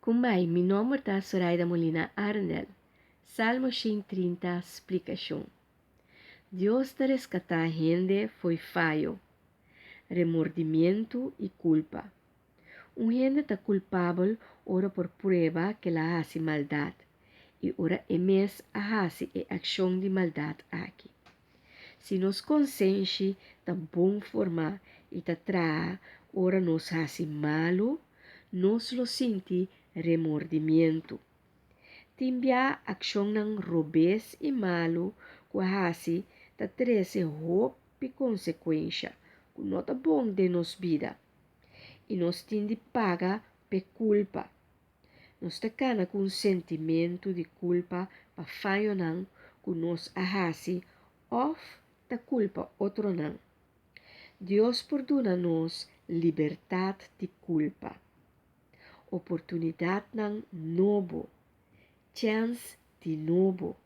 Kumai, mi nome é Zoraida Molina Arnel. Salmo 130, explicação. Deus te rescatar a gente foi falho, remordimento e culpa. Gente está culpável ora por prueba que la hace maldade, e ora emes a hace e ação de maldade aqui. Se nos consciência está bom forma e está tra, ora nos hace malo, nos lo senti remordimento. Timbia ação ng robes e malo, quase ta trece roupa e consequência, que não tá bom de nos vida. E nos tende paga pe culpa. Nos te cana com sentimento de culpa pa falho não, que nos ahasi, of ta culpa outro não. Deus perdona-nos liberdade de culpa. Oportunidade não novo. Chance de novo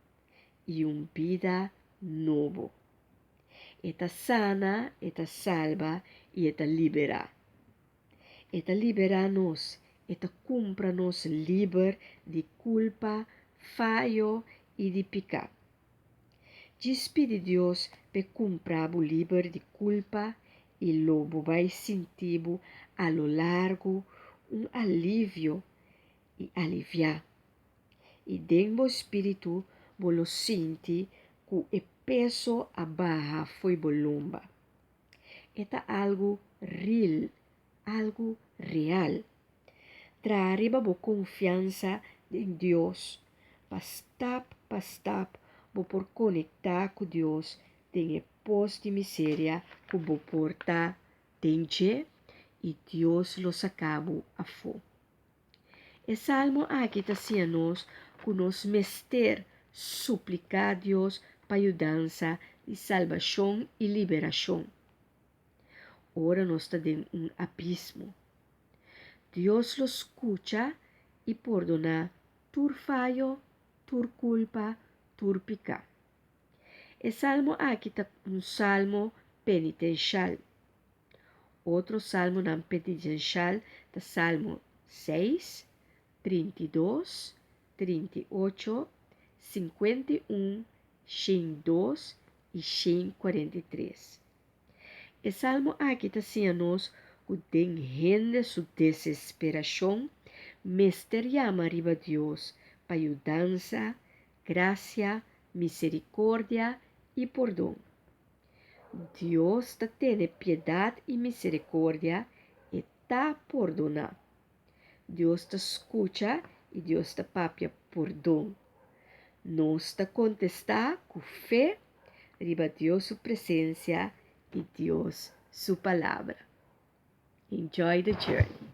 e vida novo. Eta sana, eta salva e eta libera. Eta libera-nos, eta compra-nos livre de culpa, falho e de pecado. Despide Deus pe comprar-o livre de culpa e lobo vai sentir a lo largo alívio e aliviar. E dentro do espírito, vos sente que o peso a barra foi bolomba. É algo real, algo real. Traga a confiança em Deus. Step por step, vos por conectar com Deus, tem o pós de miséria que vos porta dentro e Deus lo sacabo a fo. E salmo aqui está nos que nos mester suplicar a Deus para ajudança de salvação e liberação. Ora nós está em abismo. Deus lo escuta e perdona tur fallo, tur culpa, tur pecado. E salmo aqui está salmo penitencial. Outro salmo não penitencial está salmo 6, 32, 38, 51, 102 e 143. O salmo aqui está nos que den rende sua desesperação, Mester llama arriba Deus para ajudança, graça, misericórdia e perdão. Deus tem piedade e misericórdia e está perdonar. Deus te escuta e Deus te papia perdão. Nós te contestar com fé, riba Deus sua presença e Deus sua palavra. Enjoy the journey.